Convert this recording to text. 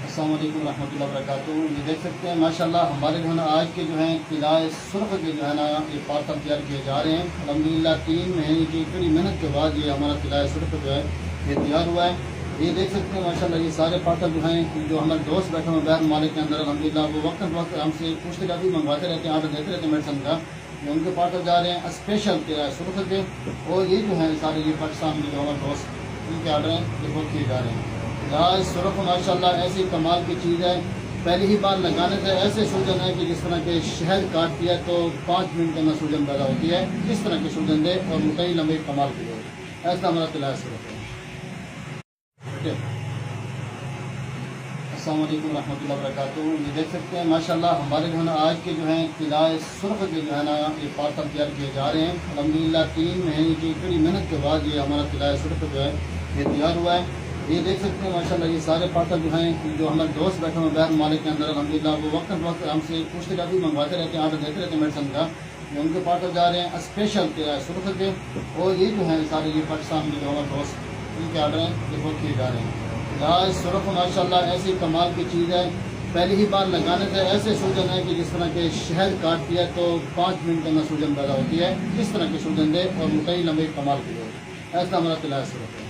السلام علیکم ورحمۃ اللہ وبرکاتہ۔ یہ دیکھ سکتے ہیں ماشاءاللہ ہمارے جو ہے نا آج کے جو ہیں قلعہ سرخ کے جو ہے نا یہ پاتھر تیار کیے جا رہے ہیں۔ الحمدللہ 3 مہینے کی کڑی محنت کے بعد یہ ہمارا قلعہ سرخ جو ہے یہ تیار ہوا ہے۔ یہ دیکھ سکتے ہیں ماشاءاللہ یہ سارے پاتھر جو ہیں جو ہمارے دوست بیٹھے ہوئے باہر ممالک کے اندر، الحمدللہ وہ وقت ہم سے پوچھتے کا بھی منگواتے رہتے ہیں، آرڈر دیتے رہتے ہیں میڈیسن کا۔ یہ ان کے پاتھر جا رہے ہیں اسپیشل قلعہ سرخ کے، اور یہ جو ہیں سارے یہ پاکستان کے جو ہمارے دوست ان کے آرڈر ہیں یہ وہ کیے جا رہے ہیں۔ قلعہ سرخ ماشاءاللہ ایسی کمال کی چیز ہے، پہلی ہی بار لگانے سے ایسے سوجن ہے کہ جس طرح کے شہد کاٹتی ہے تو 5 منٹ کے اندر سوجن پیدا ہوتی ہے، اس طرح کے سوجن دے اور مکئی لمبے کمال کی دے، ایسا ہمارا قلعہ سرخ ہے۔ السلام علیکم ورحمۃ اللہ وبرکاتہ۔ یہ دیکھ سکتے ہیں ماشاءاللہ ہمارے جو ہے نا آج کے جو ہیں قلعہ سرخ کے جو ہے نا یہ پاتھر تیار کیے جا رہے ہیں۔ الحمدللہ 3 مہینے کی کڑی محنت کے بعد یہ ہمارا قلعہ سرخ جو ہے یہ تیار ہوا ہے۔ یہ دیکھ سکتے ہیں ماشاءاللہ یہ سارے پاتھر جو ہیں جو ہمارے دوست بیٹھے ہوئے باہر ممالک کے اندر، الحمدللہ وہ وقت ہم سے پوچھتے کا بھی منگواتے رہتے ہیں، آرڈر دیتے رہتے ہیں میڈیسن کا۔ یہ ان کے پاتھر جا رہے ہیں اسپیشل قلعہ سرخ کے، اور یہ جو ہیں سارے یہ پاکستان کے جو ہمارے دوست ان کے آرڈر ہیں یہ وہ کیے جا رہے ہیں۔ قلعہ سرخ ماشاءاللہ ایسی کمال کی چیز ہے، پہلی ہی بار لگانے سے ایسے سوجن ہے کہ جس طرح کے شہد کاٹتی ہے تو 5 منٹ کے اندر سوجن پیدا ہوتی ہے، اس طرح کے سوجن دے اور مکئی لمبے کمال کی دے، ایسا ہمارا قلعہ سرخ ہے۔